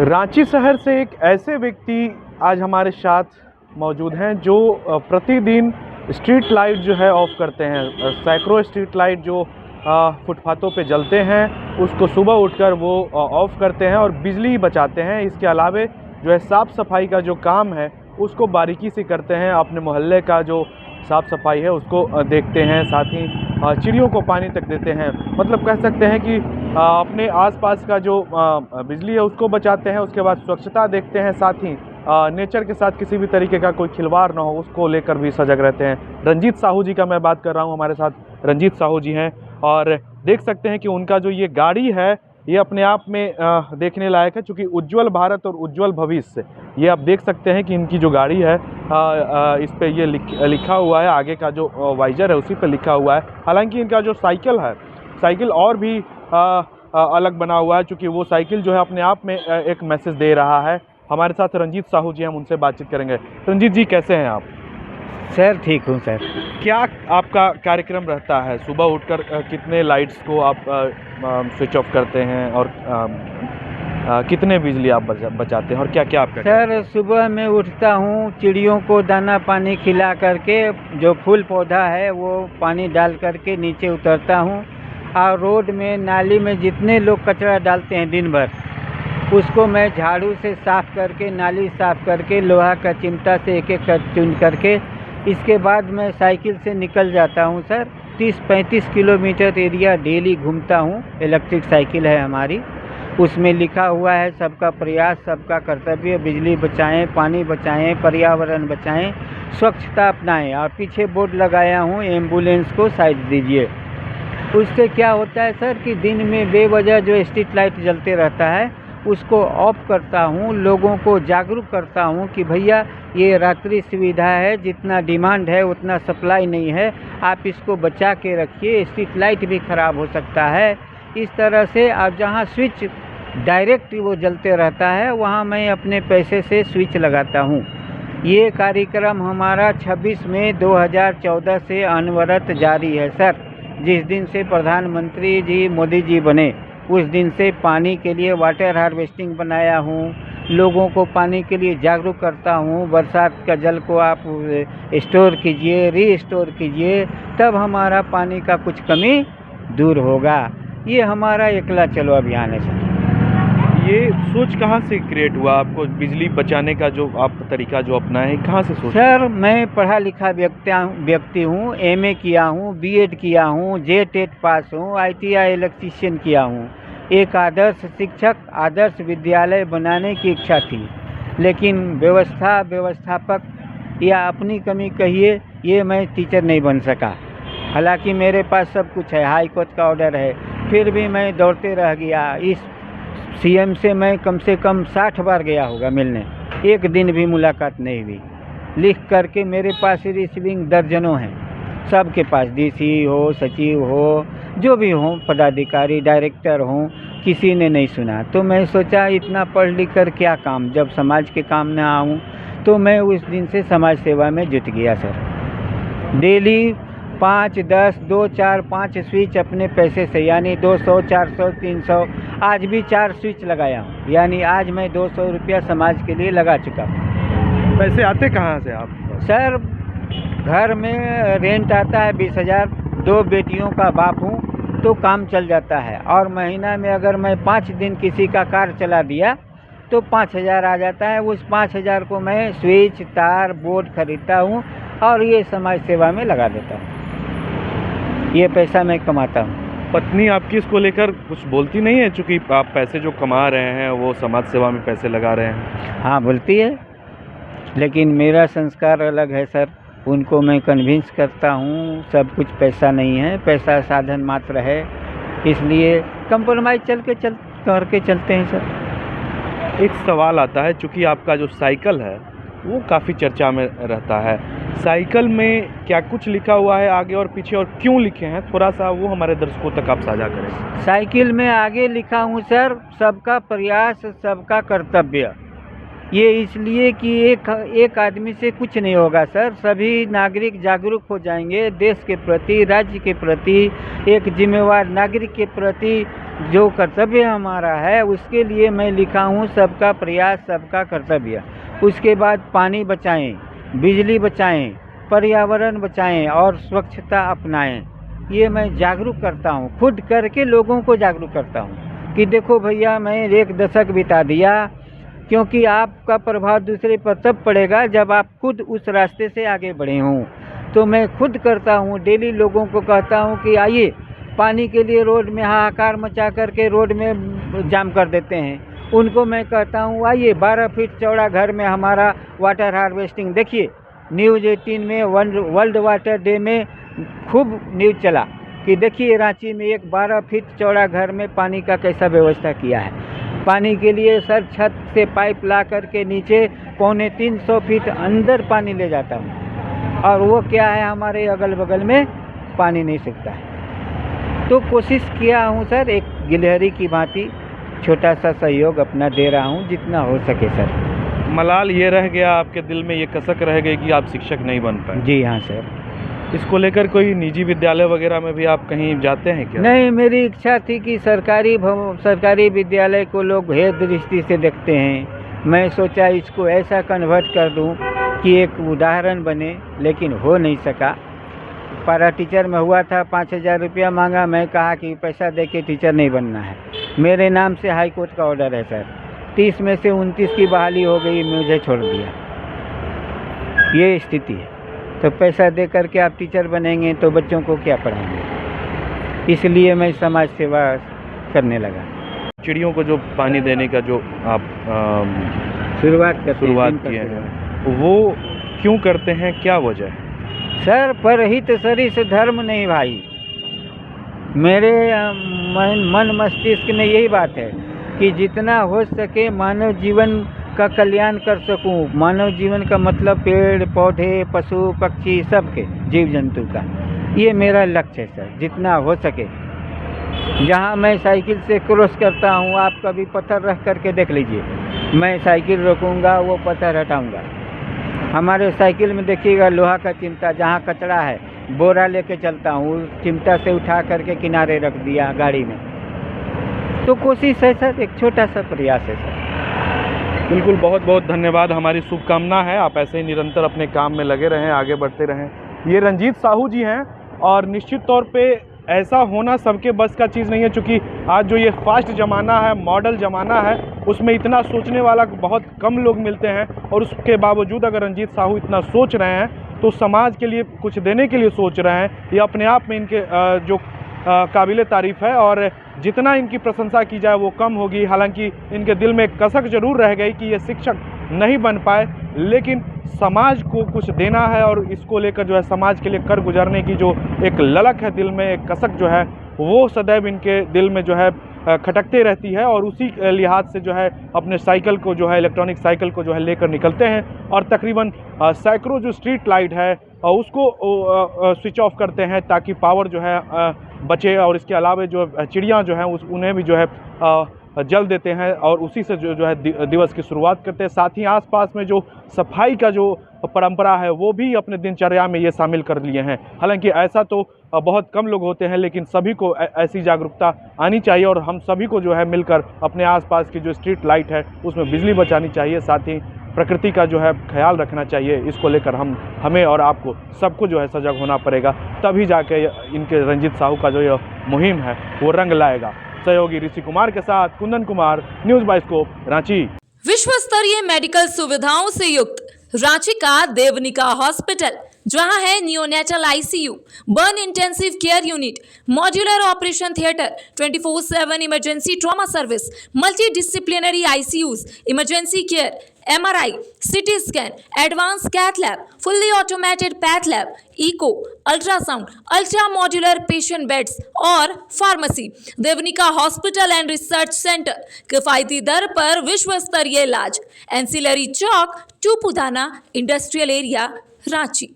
रांची शहर से एक ऐसे व्यक्ति आज हमारे साथ मौजूद हैं जो प्रतिदिन स्ट्रीट लाइट जो है ऑफ करते हैं। सैकड़ों स्ट्रीट लाइट जो फुटपाथों पे जलते हैं उसको सुबह उठकर वो ऑफ करते हैं और बिजली बचाते हैं। इसके अलावे जो है साफ़ सफाई का जो काम है उसको बारीकी से करते हैं। अपने मोहल्ले का जो साफ़ सफाई है उसको देखते हैं, साथ ही चिड़ियों को पानी तक देते हैं। मतलब कह सकते हैं कि अपने आसपास का जो बिजली है उसको बचाते हैं। उसके बाद स्वच्छता देखते हैं, साथ ही नेचर के साथ किसी भी तरीके का कोई खिलवाड़ ना हो उसको लेकर भी सजग रहते हैं। रंजीत साहू जी का मैं बात कर रहा हूँ, हमारे साथ रंजीत साहू जी हैं और देख सकते हैं कि उनका जो ये गाड़ी है ये अपने आप में देखने लायक है, क्योंकि उज्ज्वल भारत और उज्ज्वल भविष्य ये आप देख सकते हैं कि इनकी जो गाड़ी है इस पे ये लिखा हुआ है। आगे का जो वाइजर है उसी पे लिखा हुआ है। हालांकि इनका जो साइकिल है, साइकिल और भी अलग बना हुआ है, क्योंकि वो साइकिल जो है अपने आप में एक मैसेज दे रहा है। हमारे साथ रंजीत साहू जी, हम उनसे बातचीत करेंगे। रंजीत जी, कैसे हैं आप? सर ठीक हूँ सर। क्या आपका कार्यक्रम रहता है? सुबह उठकर कितने लाइट्स को आप स्विच ऑफ करते हैं और कितने बिजली आप बचाते हैं और क्या क्या आप करते हैं? सर सुबह मैं उठता हूँ, चिड़ियों को दाना पानी खिला करके, जो फूल पौधा है वो पानी डाल करके नीचे उतरता हूँ। और रोड में नाली में जितने लोग कचरा डालते हैं दिन भर, उसको मैं झाड़ू से साफ़ करके, नाली साफ़ करके, लोहा का चिमटा से एक एक कर चुन करके, इसके बाद मैं साइकिल से निकल जाता हूँ सर। 30-35 किलोमीटर एरिया डेली घूमता हूँ। इलेक्ट्रिक साइकिल है हमारी, उसमें लिखा हुआ है सबका प्रयास सबका कर्तव्य, बिजली बचाएं, पानी बचाएं, पर्यावरण बचाएं, स्वच्छता अपनाएं। और पीछे बोर्ड लगाया हूँ, एम्बुलेंस को साइड दीजिए। उससे क्या होता है सर कि दिन में बेवजह जो स्ट्रीट लाइट जलते रहता है उसको ऑफ करता हूँ, लोगों को जागरूक करता हूँ कि भैया ये रात्रि सुविधा है, जितना डिमांड है उतना सप्लाई नहीं है, आप इसको बचा के रखिए, स्ट्रीट लाइट भी ख़राब हो सकता है। इस तरह से आप जहाँ स्विच डायरेक्ट वो जलते रहता है वहाँ मैं अपने पैसे से स्विच लगाता हूँ। ये कार्यक्रम हमारा 26 मई 2014 से अनवरत जारी है सर। जिस दिन से प्रधानमंत्री जी मोदी जी बने उस दिन से पानी के लिए वाटर हार्वेस्टिंग बनाया हूँ, लोगों को पानी के लिए जागरूक करता हूँ। बरसात का जल को आप स्टोर कीजिए, रीस्टोर कीजिए, तब हमारा पानी का कुछ कमी दूर होगा। ये हमारा एकला चलो अभियान है सर। ये सोच कहाँ से क्रिएट हुआ आपको? बिजली बचाने का जो आप तरीका जो अपनाए, कहाँ से सोच? सर मैं पढ़ा लिखा व्यक्ति हूँ, एमए किया हूँ, बीएड किया हूँ, जेटेट पास हूँ, आईटीआई इलेक्ट्रीशियन किया हूँ। एक आदर्श शिक्षक, आदर्श विद्यालय बनाने की इच्छा थी, लेकिन व्यवस्थापक या अपनी कमी कहिए, ये मैं टीचर नहीं बन सका। हालांकि मेरे पास सब कुछ है, हाई कोर्ट का ऑर्डर है, फिर भी मैं दौड़ते रह गया। इस सीएम से मैं कम से कम 60 बार गया होगा मिलने, एक दिन भी मुलाकात नहीं हुई। लिख करके मेरे पास रिसीविंग दर्जनों हैं, सबके पास, डीसी हो, सचिव हो, जो भी हो, पदाधिकारी, डायरेक्टर हो, किसी ने नहीं सुना। तो मैं सोचा इतना पढ़ लिख कर क्या काम, जब समाज के काम न आऊँ। तो मैं उस दिन से समाज सेवा में जुट गया सर। डेली 5, 10, 2, 4, 5 स्विच अपने पैसे से, यानी 200, 400, 300, आज भी 4 स्विच लगाया हूँ, यानी आज मैं 200 रुपया समाज के लिए लगा चुका हूँ। पैसे आते कहाँ से आप? सर घर में रेंट आता है 20,000, 2 बेटियों का बाप हूँ, तो काम चल जाता है। और महीना में अगर मैं 5 दिन किसी का कार चला दिया तो 5,000 आ जाता है। उस 5,000 को मैं स्विच, तार, बोर्ड खरीदता हूँ और ये समाज सेवा में लगा देता हूँ। ये पैसा मैं कमाता हूँ। पत्नी आपकी इसको लेकर कुछ बोलती नहीं है, चूँकि आप पैसे जो कमा रहे हैं वो समाज सेवा में पैसे लगा रहे हैं? हाँ बोलती है, लेकिन मेरा संस्कार अलग है सर। उनको मैं कन्विंस करता हूँ सब कुछ पैसा नहीं है, पैसा साधन मात्र है, इसलिए कंप्रोमाइज़ करके चलते हैं सर। एक सवाल आता है, चूँकि आपका जो साइकिल है वो काफ़ी चर्चा में रहता है, साइकिल में क्या कुछ लिखा हुआ है आगे और पीछे, और क्यों लिखे हैं? थोड़ा सा वो हमारे दर्शकों तक आप साझा करें। साइकिल में आगे लिखा हूँ सर, सबका प्रयास सबका कर्तव्य। ये इसलिए कि एक आदमी से कुछ नहीं होगा सर, सभी नागरिक जागरूक हो जाएंगे देश के प्रति, राज्य के प्रति, एक जिम्मेवार नागरिक के प्रति। जो कर्तव्य हमारा है उसके लिए मैं लिखा हूँ सबका प्रयास सबका कर्तव्य। उसके बाद पानी बचाएं, बिजली बचाएं, पर्यावरण बचाएं और स्वच्छता अपनाएं। ये मैं जागरूक करता हूँ, खुद करके लोगों को जागरूक करता हूँ कि देखो भैया मैं 1 दशक बिता दिया, क्योंकि आपका प्रभाव दूसरे पर तब पड़ेगा जब आप खुद उस रास्ते से आगे बढ़े हों। तो मैं खुद करता हूँ, डेली लोगों को कहता हूँ कि आइए, पानी के लिए रोड में हाहाकार मचा करके रोड में जाम कर देते हैं। उनको मैं कहता हूँ आइए, 12 फीट चौड़ा घर में हमारा वाटर हार्वेस्टिंग देखिए। न्यूज़ 18 में वर्ल्ड वाटर डे में खूब न्यूज़ चला कि देखिए रांची में एक 12 फीट चौड़ा घर में पानी का कैसा व्यवस्था किया है। पानी के लिए सर छत से पाइप ला करके नीचे 250-300 फीट अंदर पानी ले जाता हूँ, और वो क्या है, हमारे अगल बगल में पानी नहीं सकता है। तो कोशिश किया हूँ सर, एक गिलहरी की भांति छोटा सा सहयोग अपना दे रहा हूँ जितना हो सके सर। मलाल ये रह गया आपके दिल में, ये कसक रह गई कि आप शिक्षक नहीं बन पाए। जी हाँ सर। इसको लेकर कोई निजी विद्यालय वगैरह में भी आप कहीं जाते हैं क्या? नहीं, मेरी इच्छा थी कि सरकारी विद्यालय को लोग भेद दृष्टि से देखते हैं। मैं सोचा इसको ऐसा कन्वर्ट कर दूं कि एक उदाहरण बने, लेकिन हो नहीं सका। पारा टीचर में हुआ था, 5,000 रुपया मांगा, मैं कहा कि पैसा दे के टीचर नहीं बनना है। मेरे नाम से हाई कोर्ट का ऑर्डर है सर। 30 में से 29 की बहाली हो गई, मुझे छोड़ दिया। ये स्थिति है। तो पैसा दे करके आप टीचर बनेंगे तो बच्चों को क्या पढ़ाएंगे? इसलिए मैं समाज सेवा करने लगा। चिड़ियों को जो पानी देने का जो आप शुरुआत किए हैं, वो क्यों करते हैं, क्या वजह है? सर, परहित सरिस धर्म नहीं भाई। मेरे मन मस्तिष्क में यही बात है कि जितना हो सके मानव जीवन का कल्याण कर सकूं। मानव जीवन का मतलब पेड़ पौधे, पशु पक्षी, सबके, जीव जंतु का। ये मेरा लक्ष्य है सर, जितना हो सके। जहाँ मैं साइकिल से क्रॉस करता हूँ, आप कभी पत्थर रख करके देख लीजिए, मैं साइकिल रोकूंगा, वो पत्थर हटाऊंगा। हमारे साइकिल में देखिएगा लोहा का चिमटा, जहाँ कचरा है बोरा लेके चलता हूँ, चिमटा से उठा करके किनारे रख दिया गाड़ी में। तो कोशिश है सर, एक छोटा सा प्रयास है सर। बिल्कुल, बहुत बहुत धन्यवाद, हमारी शुभकामना है आप ऐसे ही निरंतर अपने काम में लगे रहें, आगे बढ़ते रहें। ये रंजीत साहू जी हैं, और निश्चित तौर पे ऐसा होना सबके बस का चीज़ नहीं है, क्योंकि आज जो ये फास्ट ज़माना है, मॉडल ज़माना है, उसमें इतना सोचने वाला बहुत कम लोग मिलते हैं। और उसके बावजूद अगर रंजीत साहू इतना सोच रहे हैं तो समाज के लिए कुछ देने के लिए सोच रहे हैं। ये अपने आप में इनके जो काबिले तारीफ़ है, और जितना इनकी प्रशंसा की जाए वो कम होगी। हालांकि इनके दिल में एक कसक जरूर रह गई कि ये शिक्षक नहीं बन पाए, लेकिन समाज को कुछ देना है, और इसको लेकर जो है समाज के लिए कर गुजरने की जो एक ललक है दिल में, एक कसक जो है वो सदैव इनके दिल में जो है खटकते रहती है। और उसी लिहाज से जो है अपने साइकिल को जो है, इलेक्ट्रॉनिक साइकिल को जो है लेकर निकलते हैं, और तकरीबन सैकड़ों जो स्ट्रीट लाइट है उसको स्विच ऑफ करते हैं ताकि पावर जो है बचे। और इसके अलावा जो चिड़ियाँ जो हैं उन्हें भी जो है जल देते हैं, और उसी से जो है दिवस की शुरुआत करते हैं। साथ ही आसपास में जो सफाई का जो परंपरा है वो भी अपने दिनचर्या में ये शामिल कर लिए हैं। हालांकि ऐसा तो बहुत कम लोग होते हैं, लेकिन सभी को ऐसी जागरूकता आनी चाहिए, और हम सभी को जो है मिलकर अपने आसपास की जो स्ट्रीट लाइट है उसमें बिजली बचानी चाहिए। साथ ही प्रकृति का जो है ख्याल रखना चाहिए। इसको लेकर हमें और आपको सबको जो है सजग होना पड़ेगा, तभी जाके इनके रंजीत साहू का जो ये मुहिम है वो रंग लाएगा। सहयोगी ऋषि कुमार के साथ कुंदन कुमार, न्यूज़ बाइस्कोप, रांची। विश्व स्तरीय मेडिकल सुविधाओं से युक्त रांची का देवनिका हॉस्पिटल, जहां है neonatal ICU, burn intensive care unit, modular operation theatre, 24/7 emergency trauma service, multi disciplinary ICUs, emergency care, MRI, CT scan, advance cath lab, fully automated path lab, echo, ultrasound, ultra modular patient beds और pharmacy. Devnika hospital and research centre, किफायती दर पर विश्व स्तरीय इलाज। Ancillary Chowk, Tupudana industrial area, Ranchi.